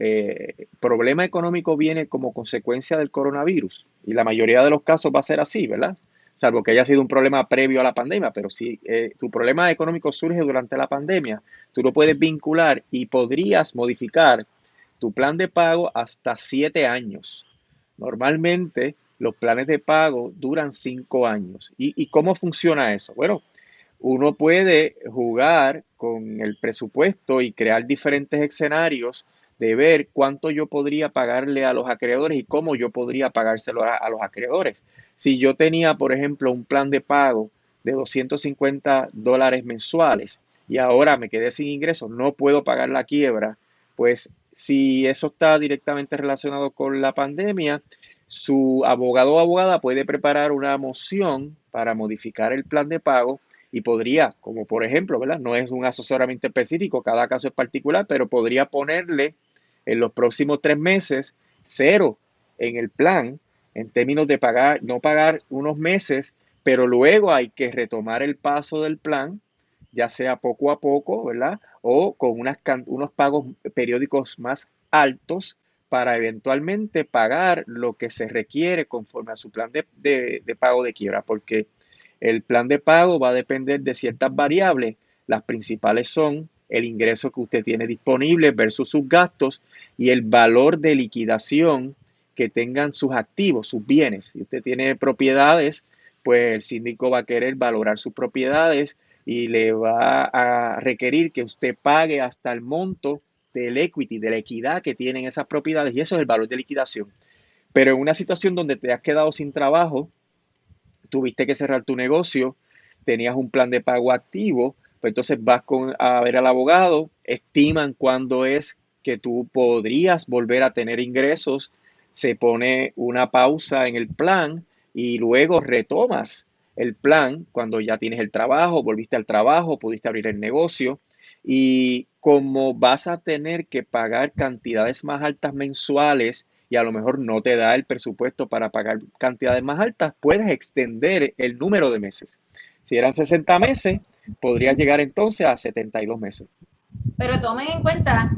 problema económico viene como consecuencia del coronavirus. Y la mayoría de los casos va a ser así, ¿verdad? Salvo que haya sido un problema previo a la pandemia, pero si tu problema económico surge durante la pandemia, tú lo puedes vincular y podrías modificar tu plan de pago hasta 7 años. Normalmente los planes de pago duran 5 años. ¿Y cómo funciona eso? Bueno, uno puede jugar con el presupuesto y crear diferentes escenarios de ver cuánto yo podría pagarle a los acreedores y cómo yo podría pagárselo a los acreedores. Si yo tenía, por ejemplo, un plan de pago de $250 mensuales y ahora me quedé sin ingresos, no puedo pagar la quiebra, pues si eso está directamente relacionado con la pandemia, su abogado o abogada puede preparar una moción para modificar el plan de pago y podría, como por ejemplo, ¿verdad? No es un asesoramiento específico, cada caso es particular, pero podría ponerle en los próximos 3 meses cero en el plan en términos de pagar, no pagar unos meses, pero luego hay que retomar el paso del plan, ya sea poco a poco, ¿verdad? O con unos pagos periódicos más altos para eventualmente pagar lo que se requiere conforme a su plan de pago de quiebra, porque el plan de pago va a depender de ciertas variables. Las principales son el ingreso que usted tiene disponible versus sus gastos y el valor de liquidación que tengan sus activos, sus bienes. Si usted tiene propiedades, pues el síndico va a querer valorar sus propiedades y le va a requerir que usted pague hasta el monto del equity, de la equidad que tienen esas propiedades, y eso es el valor de liquidación. Pero en una situación donde te has quedado sin trabajo, tuviste que cerrar tu negocio, tenías un plan de pago activo, pues entonces a ver al abogado, estiman cuándo es que tú podrías volver a tener ingresos, se pone una pausa en el plan y luego retomas el plan cuando ya tienes el trabajo, volviste al trabajo, pudiste abrir el negocio y como vas a tener que pagar cantidades más altas mensuales y a lo mejor no te da el presupuesto para pagar cantidades más altas, puedes extender el número de meses. Si eran 60 meses, podrías llegar entonces a 72 meses. Pero tomen en cuenta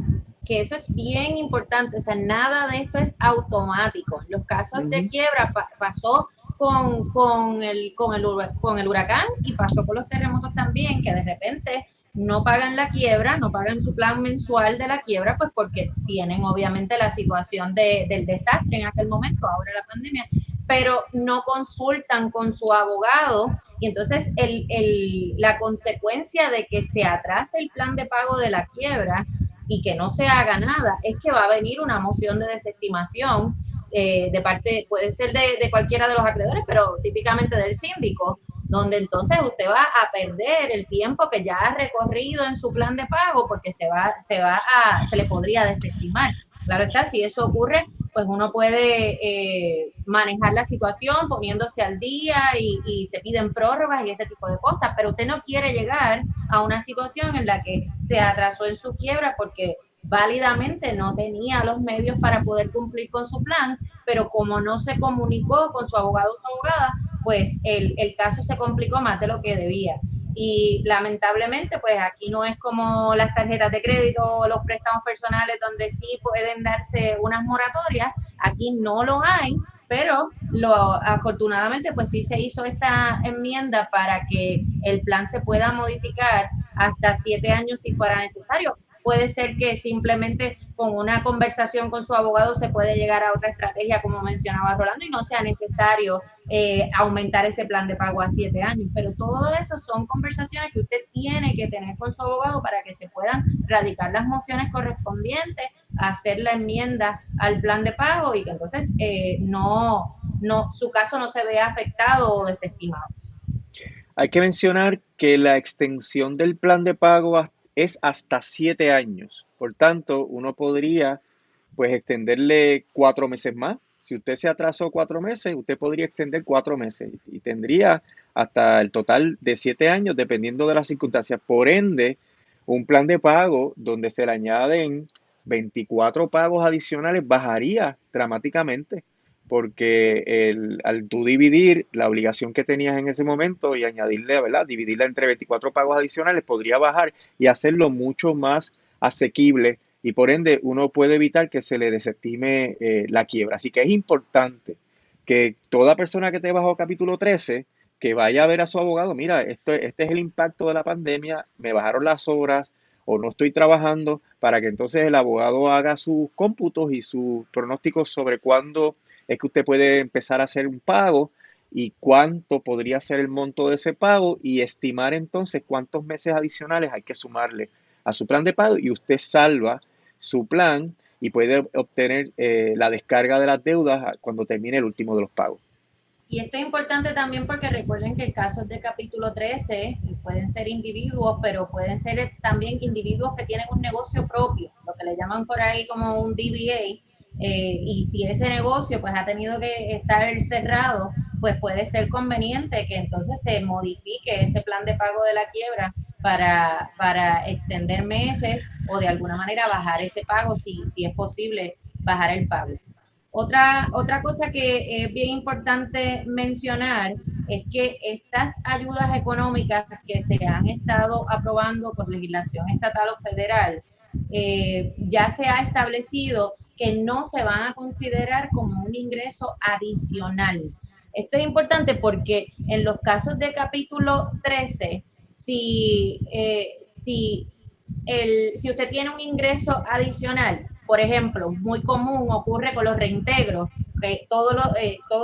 que eso es bien importante, o sea, nada de esto es automático. Los casos de Ujú. quiebra pasó con el huracán y pasó con los terremotos también, que de repente no pagan la quiebra, no pagan su plan mensual de la quiebra, pues porque tienen obviamente la situación del desastre en aquel momento, ahora la pandemia, pero no consultan con su abogado y entonces la consecuencia de que se atrase el plan de pago de la quiebra y que no se haga nada es que va a venir una moción de desestimación de parte, puede ser de cualquiera de los acreedores, pero típicamente del síndico, donde entonces usted va a perder el tiempo que ya ha recorrido en su plan de pago porque se le podría desestimar. Claro está, si eso ocurre, pues uno puede manejar la situación poniéndose al día y se piden prórrogas y ese tipo de cosas, pero usted no quiere llegar a una situación en la que se atrasó en su quiebra porque válidamente no tenía los medios para poder cumplir con su plan, pero como no se comunicó con su abogado o su abogada, pues el caso se complicó más de lo que debía. Y lamentablemente, pues aquí no es como las tarjetas de crédito o los préstamos personales donde sí pueden darse unas moratorias, aquí no lo hay, pero afortunadamente pues sí se hizo esta enmienda para que el plan se pueda modificar hasta 7 años si fuera necesario. Puede ser que simplemente con una conversación con su abogado se puede llegar a otra estrategia, como mencionaba Rolando, y no sea necesario aumentar ese plan de pago a 7 años. Pero todo eso son conversaciones que usted tiene que tener con su abogado para que se puedan radicar las mociones correspondientes, hacer la enmienda al plan de pago y que entonces su caso no se vea afectado o desestimado. Hay que mencionar que la extensión del plan de pago es hasta 7 años. Por tanto, uno podría pues extenderle 4 meses más. Si usted se atrasó 4 meses, usted podría extender 4 meses y tendría hasta el total de 7 años, dependiendo de las circunstancias. Por ende, un plan de pago donde se le añaden 24 pagos adicionales bajaría dramáticamente, porque al tú dividir la obligación que tenías en ese momento y añadirle, ¿verdad? Dividirla entre 24 pagos adicionales podría bajar y hacerlo mucho más asequible y por ende uno puede evitar que se le desestime la quiebra. Así que es importante que toda persona que esté bajo capítulo 13, que vaya a ver a su abogado, mira, este es el impacto de la pandemia, me bajaron las horas o no estoy trabajando, para que entonces el abogado haga sus cómputos y sus pronósticos sobre cuándo es que usted puede empezar a hacer un pago y cuánto podría ser el monto de ese pago y estimar entonces cuántos meses adicionales hay que sumarle a su plan de pago y usted salva su plan y puede obtener la descarga de las deudas cuando termine el último de los pagos. Y esto es importante también porque recuerden que en casos de capítulo 13 pueden ser individuos, pero pueden ser también individuos que tienen un negocio propio, lo que le llaman por ahí como un DBA, y si ese negocio pues ha tenido que estar cerrado, pues puede ser conveniente que entonces se modifique ese plan de pago de la quiebra para extender meses o de alguna manera bajar ese pago si es posible bajar el pago. Otra cosa que es bien importante mencionar es que estas ayudas económicas que se han estado aprobando por legislación estatal o federal, ya se ha establecido que no se van a considerar como un ingreso adicional. Esto es importante porque en los casos de capítulo 13, si usted tiene un ingreso adicional, por ejemplo, muy común ocurre con los reintegros, que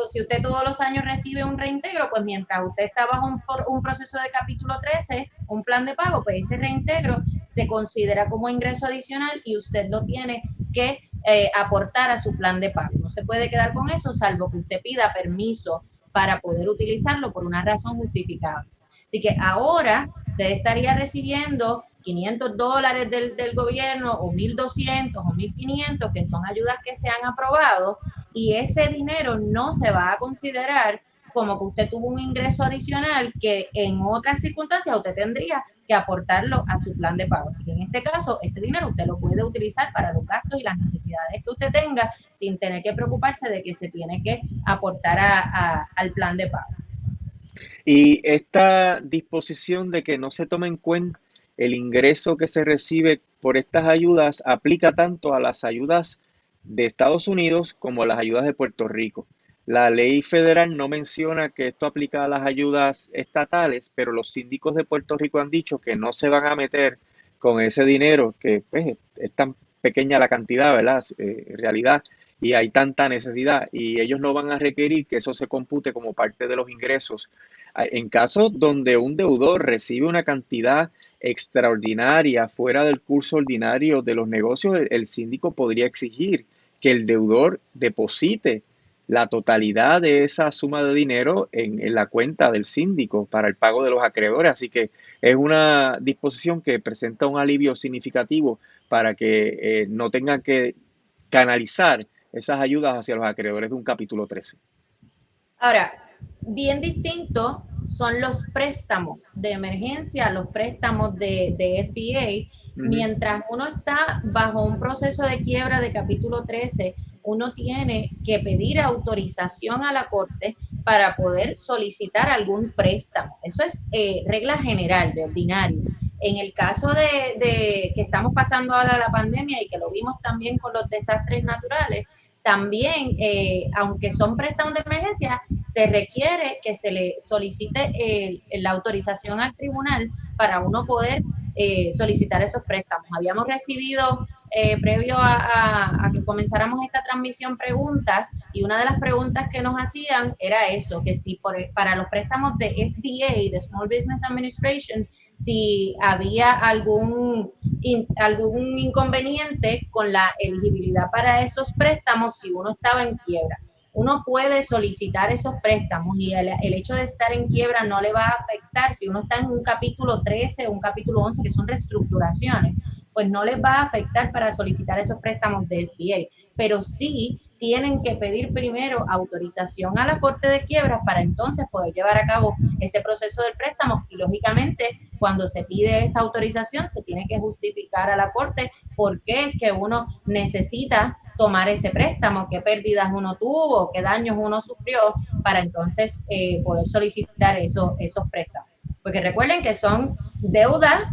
si usted todos los años recibe un reintegro, pues mientras usted está bajo un proceso de capítulo 13, un plan de pago, pues ese reintegro se considera como ingreso adicional y usted lo tiene que aportar a su plan de pago. No se puede quedar con eso, salvo que usted pida permiso para poder utilizarlo por una razón justificada. Así que ahora usted estaría recibiendo $500 del gobierno o 1.200 o 1.500, que son ayudas que se han aprobado, y ese dinero no se va a considerar como que usted tuvo un ingreso adicional que en otras circunstancias usted tendría que aportarlo a su plan de pago. Así que en este caso, ese dinero usted lo puede utilizar para los gastos y las necesidades que usted tenga sin tener que preocuparse de que se tiene que aportar al plan de pago. Y esta disposición de que no se tome en cuenta el ingreso que se recibe por estas ayudas aplica tanto a las ayudas de Estados Unidos como a las ayudas de Puerto Rico. La ley federal no menciona que esto aplica a las ayudas estatales, pero los síndicos de Puerto Rico han dicho que no se van a meter con ese dinero, que pues, es tan pequeña la cantidad, ¿verdad? En realidad, y hay tanta necesidad, y ellos no van a requerir que eso se compute como parte de los ingresos en casos donde un deudor recibe una cantidad extraordinaria fuera del curso ordinario de los negocios, el síndico podría exigir que el deudor deposite la totalidad de esa suma de dinero en la cuenta del síndico para el pago de los acreedores. Así que es una disposición que presenta un alivio significativo para que no tengan que canalizar esas ayudas hacia los acreedores de un capítulo 13. Ahora, bien distinto son los préstamos de emergencia, los préstamos de SBA. Ujú. Mientras uno está bajo un proceso de quiebra de capítulo 13, uno tiene que pedir autorización a la corte para poder solicitar algún préstamo. Eso es regla general, de ordinario. En el caso de que estamos pasando ahora la pandemia y que lo vimos también con los desastres naturales, también, aunque son préstamos de emergencia, se requiere que se le solicite la autorización al tribunal para uno poder solicitar esos préstamos. Habíamos recibido, previo a que comenzáramos esta transmisión, preguntas, y una de las preguntas que nos hacían era eso, que si para los préstamos de SBA, de Small Business Administration, si había algún inconveniente con la elegibilidad para esos préstamos si uno estaba en quiebra. Uno puede solicitar esos préstamos y el hecho de estar en quiebra no le va a afectar si uno está en un capítulo 13 o un capítulo 11, que son reestructuraciones, pues no les va a afectar para solicitar esos préstamos de SBA, pero sí tienen que pedir primero autorización a la Corte de Quiebras para entonces poder llevar a cabo ese proceso del préstamo, y lógicamente cuando se pide esa autorización se tiene que justificar a la Corte por qué es que uno necesita tomar ese préstamo, qué pérdidas uno tuvo, qué daños uno sufrió, para entonces poder solicitar esos préstamos. Porque recuerden que son deudas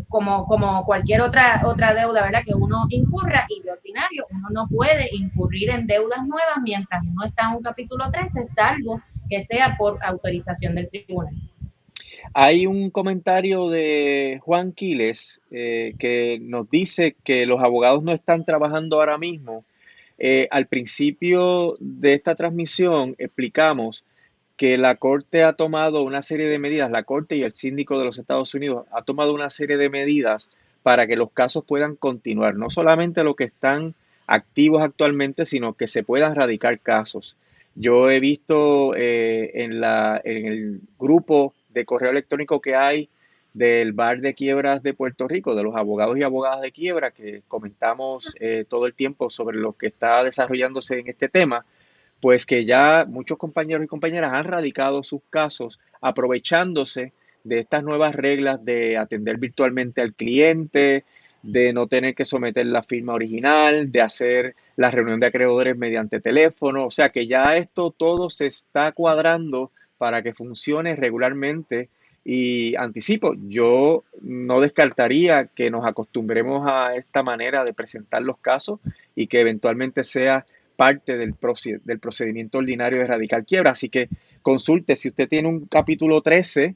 como cualquier otra deuda, ¿verdad? Que uno incurra, y de ordinario uno no puede incurrir en deudas nuevas mientras uno está en un capítulo 13, salvo que sea por autorización del tribunal. Hay un comentario de Juan Quiles que nos dice que los abogados no están trabajando ahora mismo. Al principio de esta transmisión explicamos que la Corte ha tomado una serie de medidas, la Corte y el Síndico de los Estados Unidos ha tomado una serie de medidas para que los casos puedan continuar, no solamente los que están activos actualmente, sino que se puedan radicar casos. Yo he visto en el grupo de correo electrónico que hay del Bar de Quiebras de Puerto Rico, de los abogados y abogadas de quiebra, que comentamos todo el tiempo sobre lo que está desarrollándose en este tema, pues que ya muchos compañeros y compañeras han radicado sus casos aprovechándose de estas nuevas reglas de atender virtualmente al cliente, de no tener que someter la firma original, de hacer la reunión de acreedores mediante teléfono. O sea que ya esto todo se está cuadrando para que funcione regularmente. Y anticipo, yo no descartaría que nos acostumbremos a esta manera de presentar los casos y que eventualmente sea parte del procedimiento ordinario de radical quiebra. Así que consulte, si usted tiene un capítulo 13,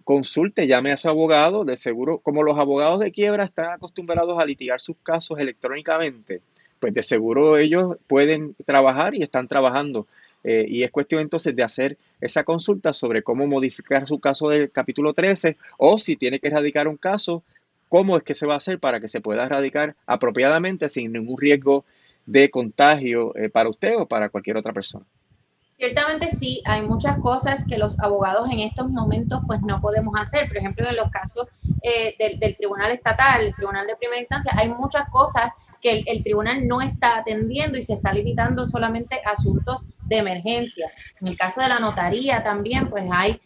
consulte, llame a su abogado. De seguro, como los abogados de quiebra están acostumbrados a litigar sus casos electrónicamente, pues de seguro ellos pueden trabajar y están trabajando. Y es cuestión entonces de hacer esa consulta sobre cómo modificar su caso del capítulo 13, o si tiene que erradicar un caso, cómo es que se va a hacer para que se pueda erradicar apropiadamente sin ningún riesgo de contagio para usted o para cualquier otra persona. Ciertamente sí, hay muchas cosas que los abogados en estos momentos pues no podemos hacer. Por ejemplo, en los casos del Tribunal Estatal, el Tribunal de Primera Instancia, hay muchas cosas que el tribunal no está atendiendo y se está limitando solamente a asuntos de emergencia. En el caso de la notaría también, pues hay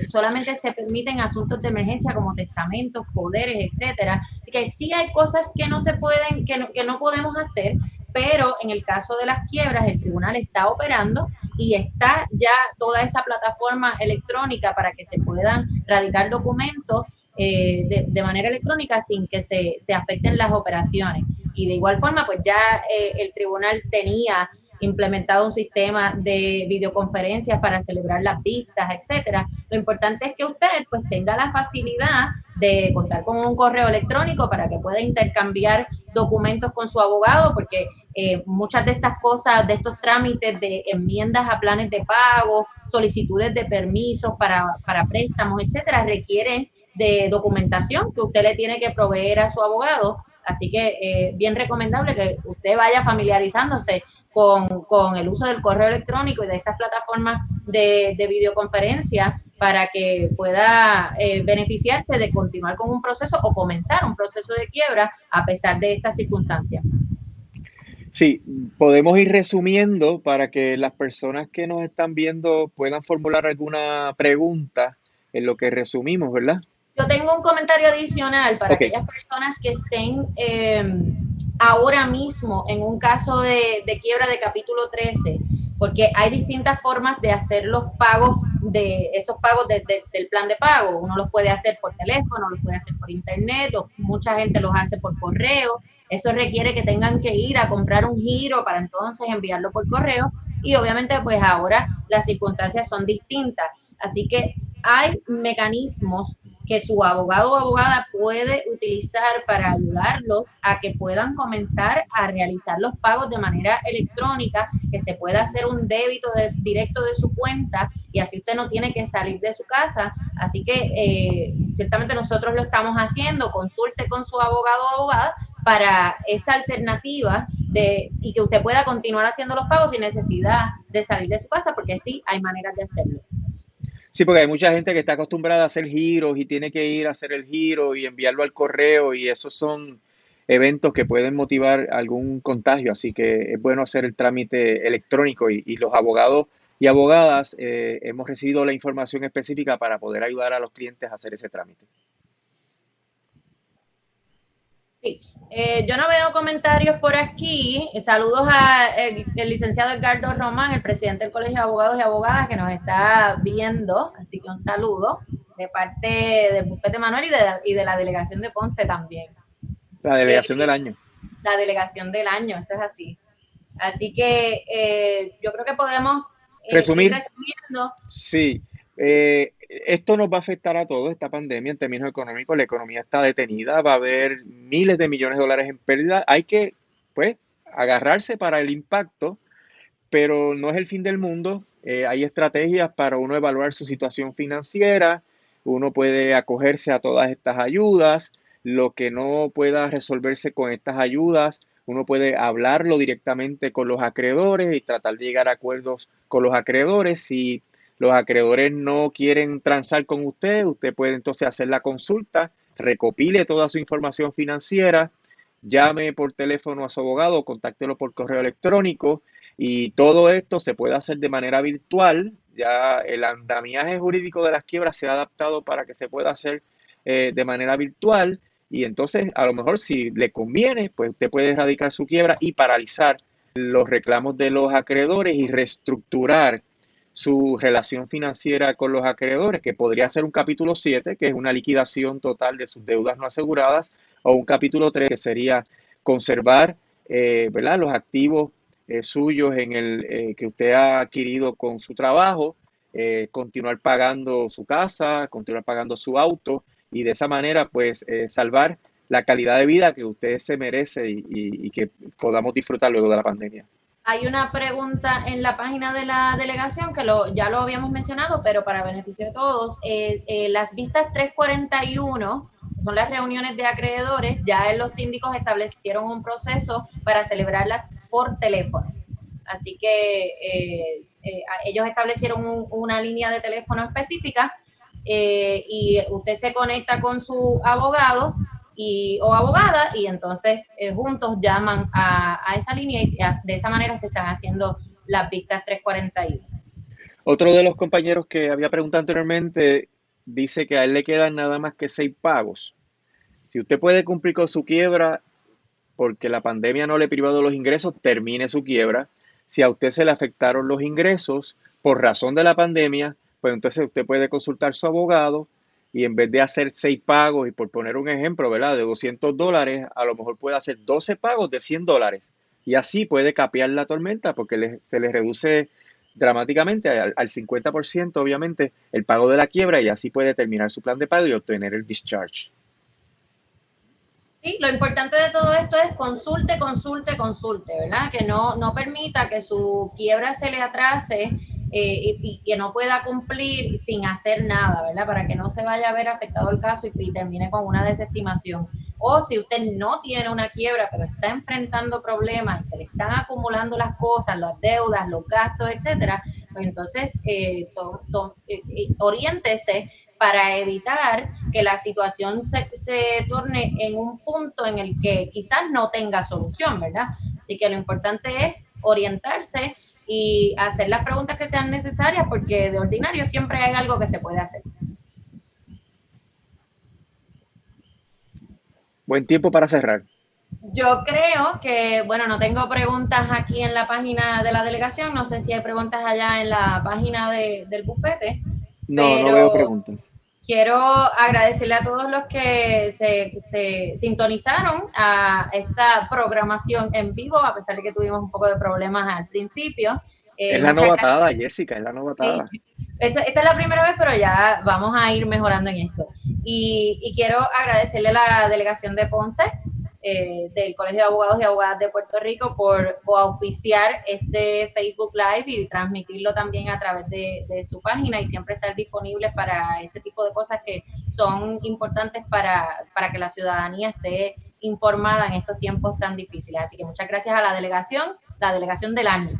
solamente se permiten asuntos de emergencia como testamentos, poderes, etcétera. Así que sí hay cosas que no se pueden, que no podemos hacer, pero en el caso de las quiebras el tribunal está operando y está ya toda esa plataforma electrónica para que se puedan radicar documentos de manera electrónica sin que se afecten las operaciones. Y de igual forma, pues ya el tribunal tenía implementado un sistema de videoconferencias para celebrar las vistas, etcétera. Lo importante es que usted pues tenga la facilidad de contar con un correo electrónico para que pueda intercambiar documentos con su abogado, porque muchas de estas cosas, de estos trámites de enmiendas a planes de pago, solicitudes de permisos para préstamos, etcétera, requieren de documentación que usted le tiene que proveer a su abogado. Así que bien recomendable que usted vaya familiarizándose con el uso del correo electrónico y de estas plataformas de videoconferencia para que pueda beneficiarse de continuar con un proceso o comenzar un proceso de quiebra a pesar de estas circunstancias. Sí, podemos ir resumiendo para que las personas que nos están viendo puedan formular alguna pregunta en lo que resumimos, ¿verdad? Yo tengo un comentario adicional para Ok, aquellas personas que estén ahora mismo en un caso de quiebra de capítulo 13, porque hay distintas formas de hacer los pagos de esos pagos del plan de pago. Uno los puede hacer por teléfono, los puede hacer por internet, o mucha gente los hace por correo. Eso requiere que tengan que ir a comprar un giro para entonces enviarlo por correo y obviamente pues ahora las circunstancias son distintas. Así que hay mecanismos que su abogado o abogada puede utilizar para ayudarlos a que puedan comenzar a realizar los pagos de manera electrónica, que se pueda hacer un débito directo de su cuenta y así usted no tiene que salir de su casa. Así que ciertamente nosotros lo estamos haciendo, consulte con su abogado o abogada para esa alternativa y que usted pueda continuar haciendo los pagos sin necesidad de salir de su casa, porque sí hay maneras de hacerlo. sí, porque hay mucha gente que está acostumbrada a hacer giros y tiene que ir a hacer el giro y enviarlo al correo y esos son eventos que pueden motivar algún contagio, así que es bueno hacer el trámite electrónico y los abogados y abogadas hemos recibido la información específica para poder ayudar a los clientes a hacer ese trámite. Sí. Yo no veo comentarios por aquí. Saludos al licenciado Edgardo Román, el presidente del Colegio de Abogados y Abogadas, que nos está viendo. Así que un saludo de parte del Bufete Manuel y de la delegación de Ponce también. La Eh, delegación del año. la delegación del año, eso es así. Así que yo creo que podemos ir Resumir, resumiendo. sí, esto nos va a afectar a todos, esta pandemia en términos económicos, la economía está detenida, va a haber miles de millones de dólares en pérdida, hay que, pues, agarrarse para el impacto, pero no es el fin del mundo, hay estrategias para uno evaluar su situación financiera, uno puede acogerse a todas estas ayudas, lo que no pueda resolverse con estas ayudas, uno puede hablarlo directamente con los acreedores y tratar de llegar a acuerdos con los acreedores. Si los acreedores no quieren transar con usted, usted puede entonces hacer la consulta, recopile toda su información financiera, llame por teléfono a su abogado, contáctelo por correo electrónico y todo esto se puede hacer de manera virtual. Ya el andamiaje jurídico de las quiebras se ha adaptado para que se pueda hacer de manera virtual y entonces a lo mejor si le conviene, pues usted puede erradicar su quiebra y paralizar los reclamos de los acreedores y reestructurar su relación financiera con los acreedores, que podría ser un capítulo 7, que es una liquidación total de sus deudas no aseguradas, o un capítulo 3, que sería conservar ¿verdad? Los activos suyos en que usted ha adquirido con su trabajo, continuar pagando su casa, continuar pagando su auto y de esa manera pues salvar la calidad de vida que usted se merece y que podamos disfrutar luego de la pandemia. Hay una pregunta en la página de la delegación que ya lo habíamos mencionado, pero para beneficio de todos, las vistas 341 son las reuniones de acreedores, ya los síndicos establecieron un proceso para celebrarlas por teléfono. Así que ellos establecieron una línea de teléfono específica y usted se conecta con su abogado o abogada y entonces juntos llaman a esa línea y de esa manera se están haciendo las vistas 341. Otro de los compañeros que había preguntado anteriormente dice que a él le quedan nada más que 6 pagos. Si usted puede cumplir con su quiebra porque la pandemia no le privó de los ingresos, termine su quiebra. Si a usted se le afectaron los ingresos por razón de la pandemia, pues entonces usted puede consultar a su abogado y en vez de hacer 6 pagos, y por poner un ejemplo, ¿verdad? De $200, a lo mejor puede hacer 12 pagos de $100. Y así puede capear la tormenta porque se le reduce dramáticamente al 50%, obviamente, el pago de la quiebra y así puede terminar su plan de pago y obtener el discharge. Sí, lo importante de todo esto es consulte, ¿verdad? Que no permita que su quiebra se le atrase y que no pueda cumplir sin hacer nada, ¿verdad? Para que no se vaya a ver afectado el caso y termine con una desestimación. O si usted no tiene una quiebra, pero está enfrentando problemas y se le están acumulando las cosas, las deudas, los gastos, etcétera, pues entonces oriéntese para evitar que la situación se torne en un punto en el que quizás no tenga solución, ¿verdad? Así que lo importante es orientarse y hacer las preguntas que sean necesarias porque de ordinario siempre hay algo que se puede hacer. Buen tiempo para cerrar. Yo creo que, bueno, no tengo preguntas aquí en la página de la delegación, no sé si hay preguntas allá en la página del bufete, No, no veo pero preguntas. quiero agradecerle a todos los que se sintonizaron a esta programación en vivo, a pesar de que tuvimos un poco de problemas al principio. Es la Muchas gracias. novatada, Jessica, es la Sí. novatada. Esta es la primera vez, pero ya vamos a ir mejorando en esto. Y quiero agradecerle a la delegación de Ponce, del Colegio de Abogados y Abogadas de Puerto Rico, por auspiciar este Facebook Live y transmitirlo también a través de su página y siempre estar disponibles para este tipo de cosas que son importantes para que la ciudadanía esté informada en estos tiempos tan difíciles. Así que muchas gracias a la delegación del año.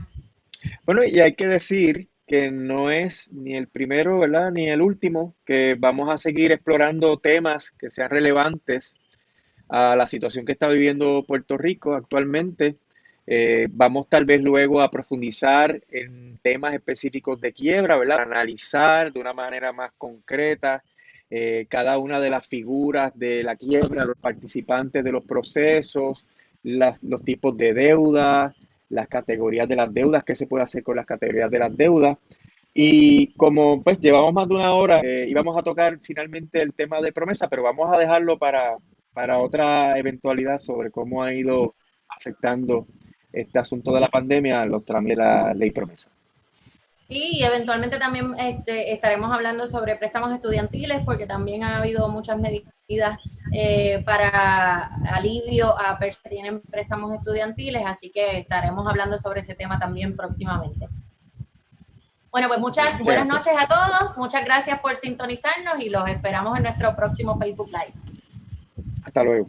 Bueno, y hay que decir que no es ni el primero, ¿verdad? Ni el último, que vamos a seguir explorando temas que sean relevantes a la situación que está viviendo Puerto Rico actualmente. Vamos tal vez luego a profundizar en temas específicos de quiebra, ¿verdad? Analizar de una manera más concreta cada una de las figuras de la quiebra, los participantes de los procesos, los tipos de deuda, las categorías de las deudas, qué se puede hacer con las categorías de las deudas. Y como pues llevamos más de una hora, íbamos a tocar finalmente el tema de promesa, pero vamos a dejarlo para otra eventualidad sobre cómo ha ido afectando este asunto de la pandemia, los trámites de la ley promesa. Y eventualmente también estaremos hablando sobre préstamos estudiantiles, porque también ha habido muchas medidas para alivio a personas que tienen préstamos estudiantiles, así que estaremos hablando sobre ese tema también próximamente. Bueno, pues muchas buenas noches a todos, muchas gracias por sintonizarnos y los esperamos en nuestro próximo Facebook Live. Hasta luego.